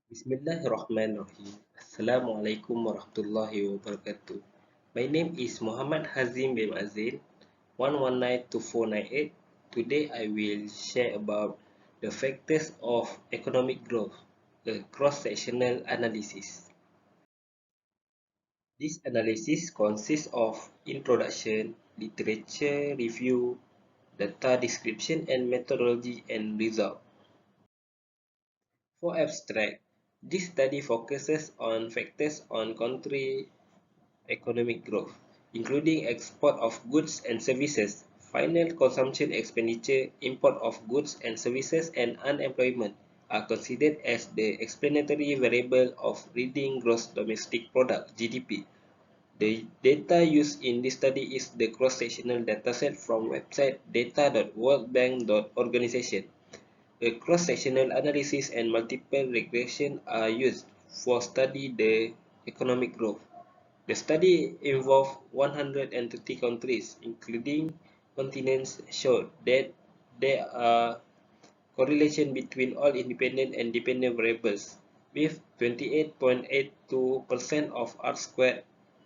Bismillahirrahmanirrahim. Assalamualaikum warahmatullahi wabarakatuh. My name is Muhammad Hazim bin Azil, 1192498. Today I will share about the factors of economic growth, a cross-sectional analysis. This analysis consists of introduction, literature review, data description and methodology and result. For abstract, this study focuses on factors on country economic growth, including export of goods and services, final consumption expenditure, import of goods and services, and unemployment are considered as the explanatory variable of reading gross domestic product (GDP). The data used in this study is the cross-sectional dataset from website data.worldbank.organization. A cross-sectional analysis and multiple regression are used for study the economic growth. The study involved 130 countries, including continents, showed that there are correlation between all independent and dependent variables, with 28.82% of R squared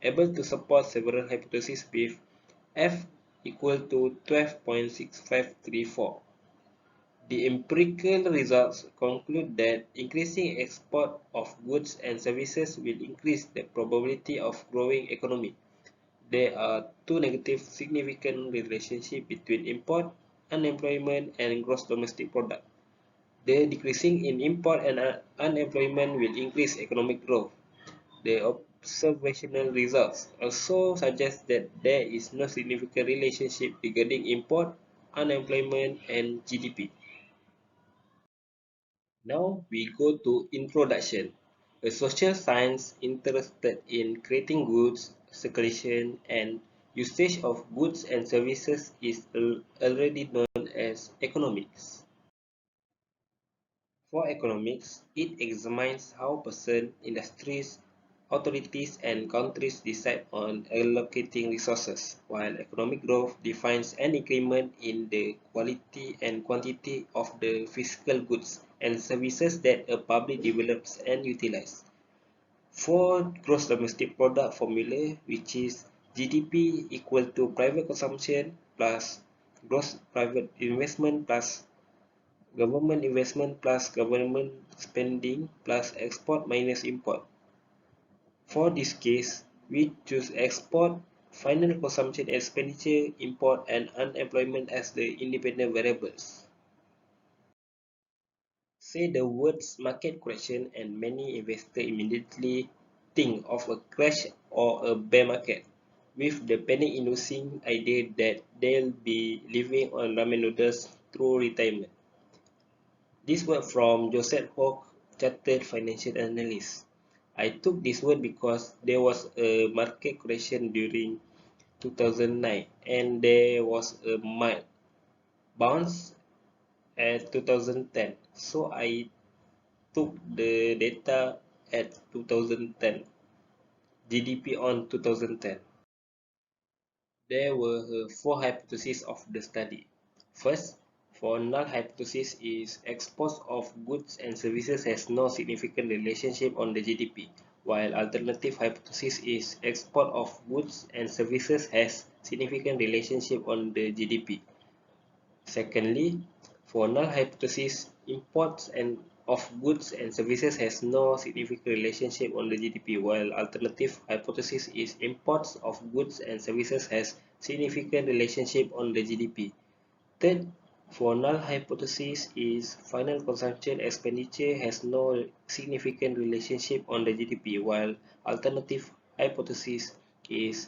able to support several hypotheses with F equal to 12.6534. The empirical results conclude that increasing export of goods and services will increase the probability of growing economy. There are two negative significant relationships between import, unemployment, and gross domestic product. The decreasing in import and unemployment will increase economic growth. The observational results also suggest that there is no significant relationship regarding import, unemployment, and GDP. Now we go to introduction. A social science interested in creating goods, circulation, and usage of goods and services is already known as economics. For economics, it examines how persons, industries, authorities, and countries decide on allocating resources, while economic growth defines an increment in the quality and quantity of the physical goods and services that a public develops and utilizes. For gross domestic product formula, which is GDP equal to private consumption plus gross private investment plus government investment plus government spending plus export minus import. For this case, we choose export, final consumption expenditure, import, and unemployment as the independent variables. Say the words market correction and many investors immediately think of a crash or a bear market, with the panic-inducing idea that they'll be living on ramen noodles through retirement. This word from Joseph Hawke, chartered financial analyst. I took this word because there was a market correction during 2009 and there was a mild bounce at 2010. So I took the data at 2010, GDP on 2010. There were four hypotheses of the study. First, for null hypothesis is exports of goods and services has no significant relationship on the GDP, while alternative hypothesis is export of goods and services has significant relationship on the GDP. Secondly, for null hypothesis, imports and of goods and services has no significant relationship on the GDP, while alternative hypothesis is imports of goods and services has significant relationship on the GDP. Third, for null hypothesis is final consumption expenditure has no significant relationship on the GDP, while alternative hypothesis is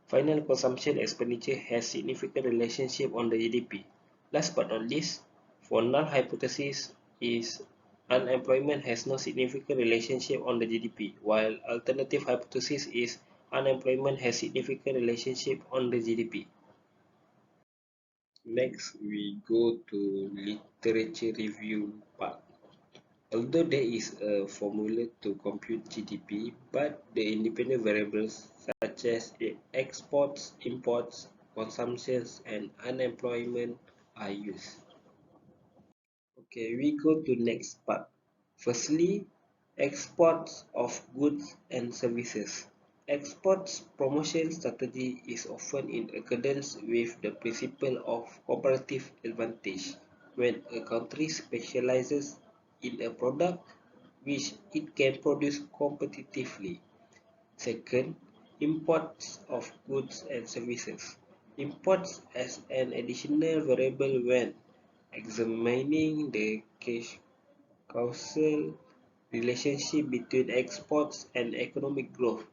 final consumption expenditure has significant relationship on the GDP. Last but not least, for null hypothesis is unemployment has no significant relationship on the GDP, while alternative hypothesis is unemployment has significant relationship on the GDP. Next, we go to literature review part. Although there is a formula to compute GDP, but the independent variables such as exports, imports, consumptions, and unemployment are used. Okay, we go to next part. Firstly, exports of goods and services. Exports promotion strategy is often in accordance with the principle of comparative advantage. When a country specializes in a product which it can produce competitively. Second, imports of goods and services. Imports as an additional variable when examining the causal relationship between exports and economic growth,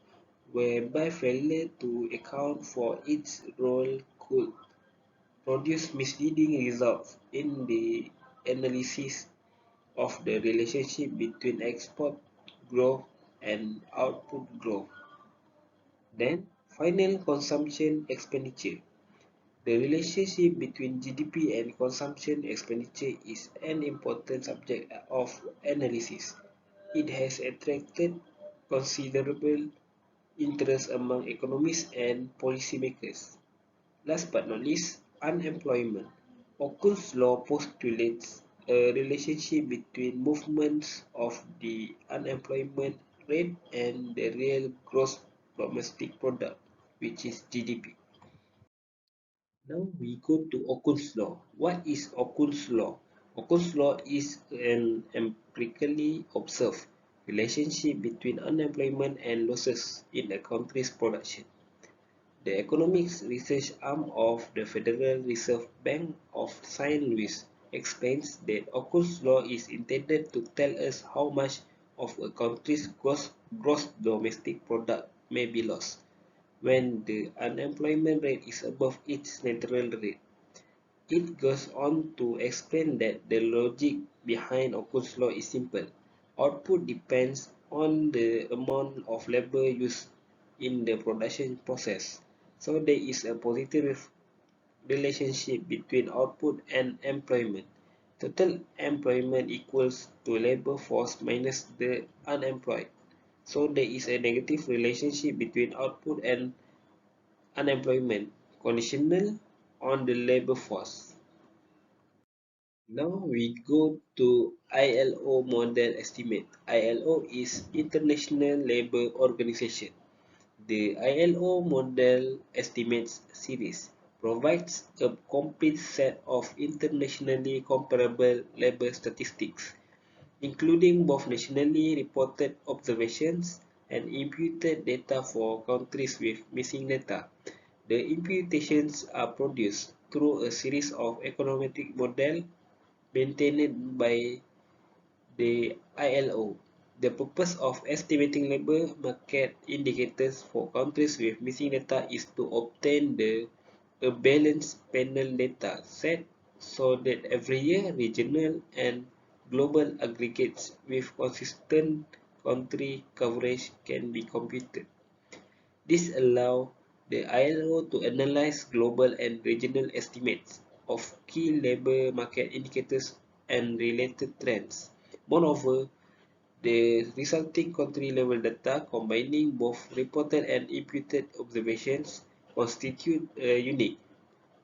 whereby failure to account for its role could produce misleading results in the analysis of the relationship between export growth and output growth. Then, final consumption expenditure. The relationship between GDP and consumption expenditure is an important subject of analysis. It has attracted considerable interest among economists and policymakers. Last but not least, unemployment. Okun's law postulates a relationship between movements of the unemployment rate and the real gross domestic product, which is GDP. Now we go to Okun's law. What is Okun's law? Okun's law is an empirically observed relationship between unemployment and losses in a country's production. The economics research arm of the Federal Reserve Bank of Saint Louis explains that Okun's law is intended to tell us how much of a country's gross domestic product may be lost when the unemployment rate is above its natural rate. It goes on to explain that the logic behind Okun's law is simple. Output depends on the amount of labor used in the production process. So there is a positive relationship between output and employment. Total employment equals to labor force minus the unemployed. So there is a negative relationship between output and unemployment, conditional on the labor force. Now we go to ILO model estimate. ILO is International Labour Organization. The ILO model estimates series provides a complete set of internationally comparable labor statistics, including both nationally reported observations and imputed data for countries with missing data. The imputations are produced through a series of econometric models maintained by the ILO. The purpose of estimating labor market indicators for countries with missing data is to obtain a balanced panel data set so that every year regional and global aggregates with consistent country coverage can be computed. This allows the ILO to analyze global and regional estimates of key labor market indicators and related trends. Moreover, the resulting country-level data, combining both reported and imputed observations, constitute a unique,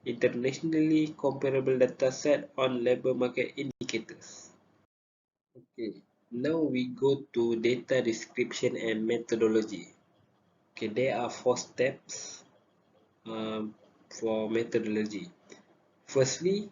internationally comparable data set on labor market indicators. Okay, now we go to data description and methodology. Okay, there are 4 steps for methodology. Firstly,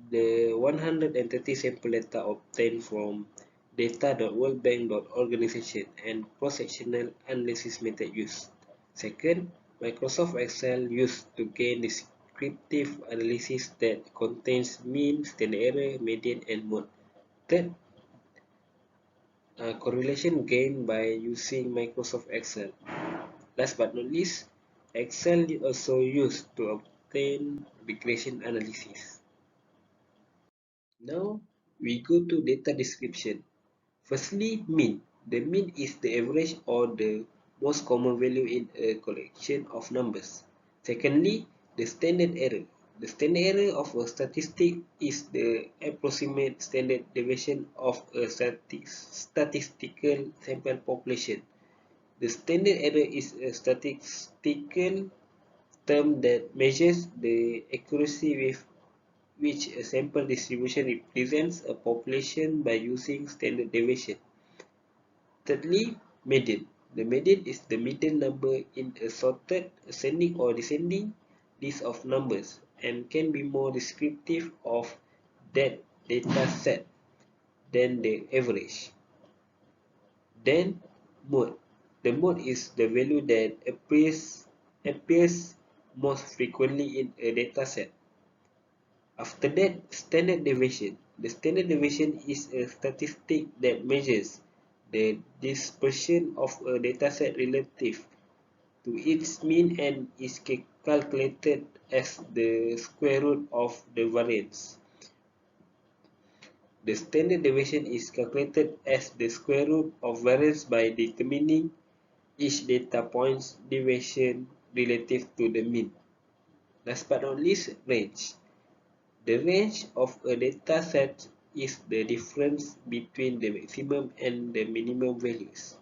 the 130 sample data obtained from data.worldbank.organization and cross-sectional analysis method used. Second, Microsoft Excel used to gain descriptive analysis that contains mean, standard error, median, and mode. Third, correlation gained by using Microsoft Excel. Last but not least, Excel is also used to obtain regression analysis. Now we go to data description. Firstly, mean. The mean is the average or the most common value in a collection of numbers. Secondly, the standard error. The standard error of a statistic is the approximate standard deviation of a statistical sample population. The standard error is a statistical term that measures the accuracy with which a sample distribution represents a population by using standard deviation. Thirdly, median. The median is the median number in a sorted ascending or descending list of numbers and can be more descriptive of that data set than the average. Then mode. The mode is the value that appears most frequently in a data set. After that, standard deviation. The standard deviation is a statistic that measures the dispersion of a dataset relative to its mean and is calculated as the square root of the variance. The standard deviation is calculated as the square root of variance by determining each data point's deviation relative to the mean. Last but not least, range. The range of a data set is the difference between the maximum and the minimum values.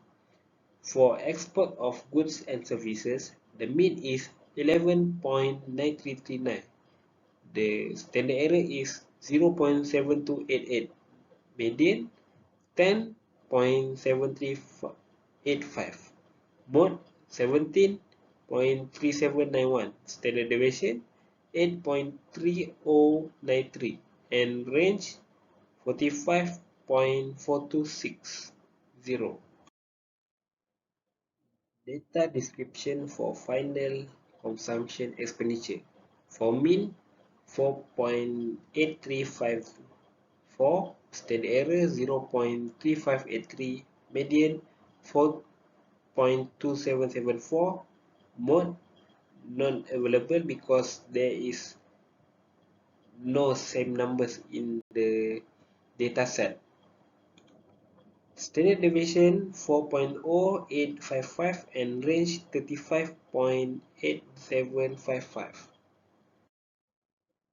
For export of goods and services, the mean is 11.9339. The standard error is 0.7288. Median 10.7385. Mode 17.3791. Standard deviation 8.3093. And range 45.4260. Data description for final consumption expenditure. For mean 4.8354, standard error 0.3583, median 4.2774, mode not available because there is no same numbers in the data set. Standard deviation 4.0855 and range 35.8755.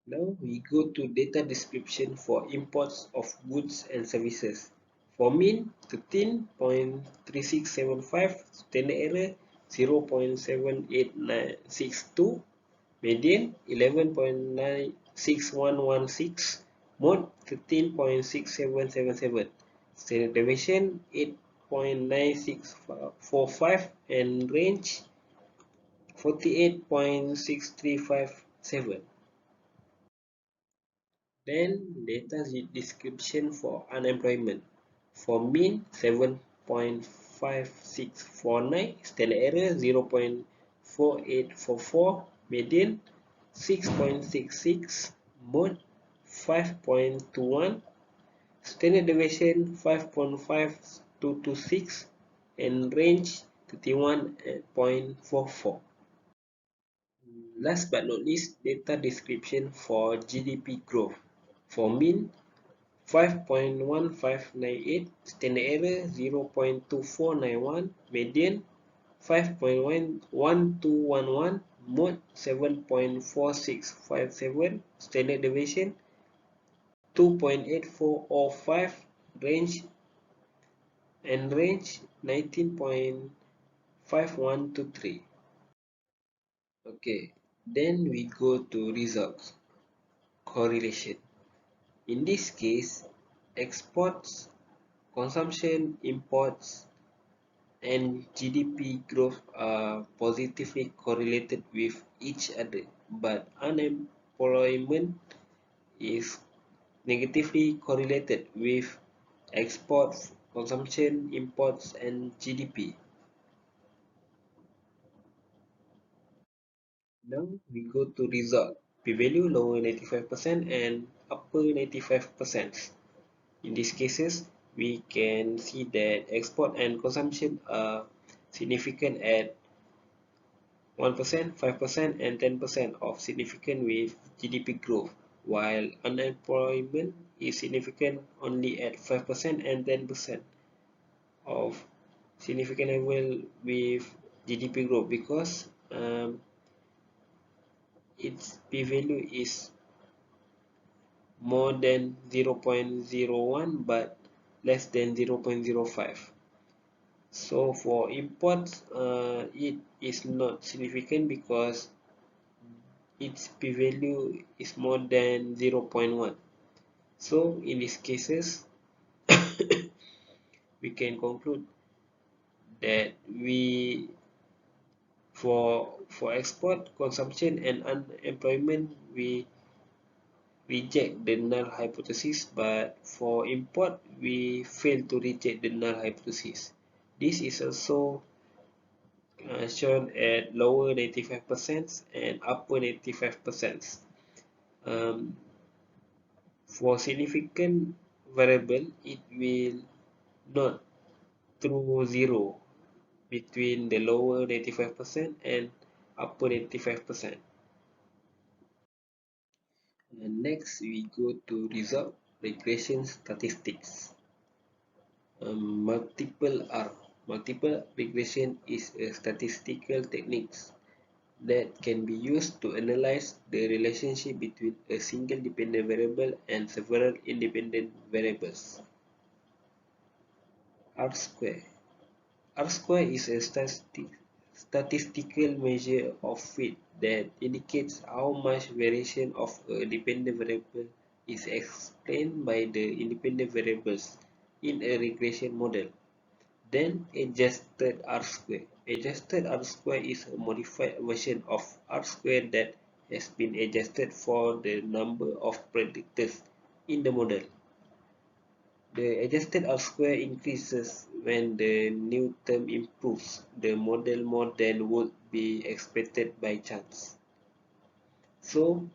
Now we go to data description for imports of goods and services. For mean 13.3675, standard error 0.78962, median 11.96116, mode 13.6777, standard deviation 8.9645 and range 48.6357. Then data description for unemployment. For mean 7.5649, standard error 0.4844, median 6.66, mode 5.21, standard deviation 5.5226, and range 31.44. Last but not least, data description for GDP growth. For mean 5.1598, standard error 0.2491, median 5.1211, mode 7.4657, standard deviation 2.8405, range 19.5123. Okay, then we go to results. Correlation. In this case, exports, consumption, imports, and GDP growth are positively correlated with each other, but unemployment is negatively correlated with exports, consumption, imports, and GDP. Now we go to result. P-value lower 95% and upper 95%. In these cases, we can see that export and consumption are significant at 1%, 5%, and 10% of significant with GDP growth, while unemployment is significant only at 5% and 10% of significant level with GDP growth because its p-value is more than 0.01 but less than 0.05. So for imports, it is not significant because its p-value is more than 0.1. So in these cases, we can conclude that for export, consumption, and unemployment, we reject the null hypothesis, but for import, we fail to reject the null hypothesis. This is also shown at lower 95% and upper 95%. Um, for significant variable, it will not through zero between the lower 95% and upper 95%. And next, we go to result regression statistics. Multiple R. Multiple regression is a statistical technique that can be used to analyze the relationship between a single dependent variable and several independent variables. R square. R square is a statistical measure of fit that indicates how much variation of a dependent variable is explained by the independent variables in a regression model. Then adjusted R square. Adjusted R square is a modified version of R square that has been adjusted for the number of predictors in the model. The adjusted R square increases when the new term improves the model more than would be expected by chance. So,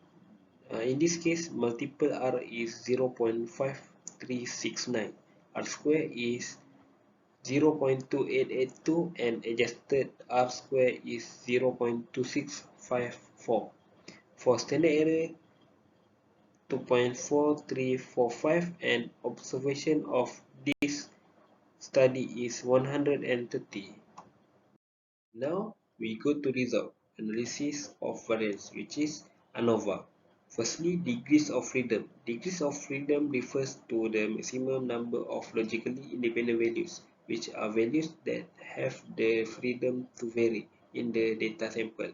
in this case, multiple R is 0.5369. R square is 0.2882 and adjusted R square is 0.2654. For standard error, 2.4345 and observation of this study is 130. Now we go to result analysis of variance, which is ANOVA. Firstly, degrees of freedom. Degrees of freedom refers to the maximum number of logically independent values, which are values that have the freedom to vary in the data sample.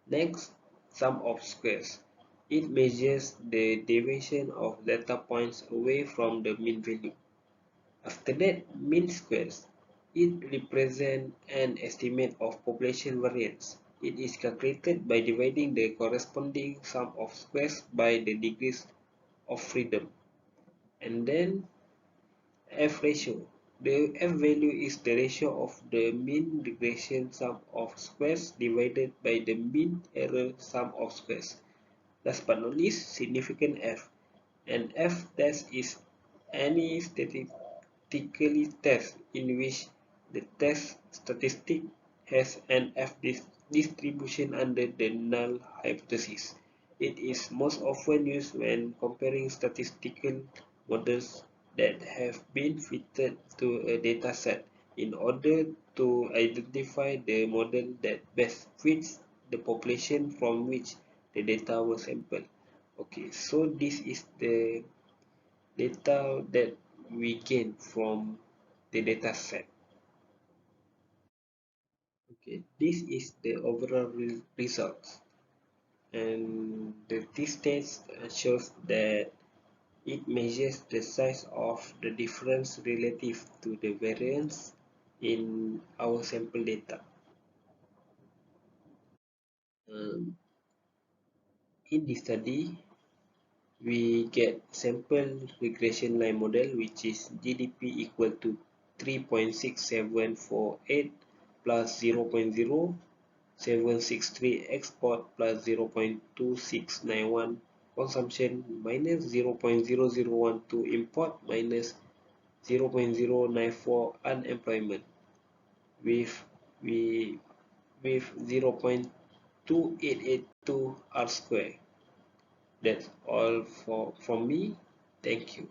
Next, sum of squares. It measures the deviation of data points away from the mean value. After that, mean squares. It represents an estimate of population variance. It is calculated by dividing the corresponding sum of squares by the degrees of freedom. And then F ratio. The F value is the ratio of the mean regression sum of squares divided by the mean error sum of squares. Last but not least, significant F. An F test is any statistically test in which the test statistic has an F distribution under the null hypothesis. It is most often used when comparing statistical models that have been fitted to a dataset in order to identify the model that best fits the population from which the data was sampled. Okay, so this is the data that we gain from the data set. Okay, this is the overall results, and this test shows that it measures the size of the difference relative to the variance in our sample data. In this study, we get sample regression line model, which is GDP equal to 3.6748 plus 0.0763 export plus 0.2691 consumption minus 0.0012 import minus 0.094 unemployment with we with 0.2882 R square. That's all from me. Thank you.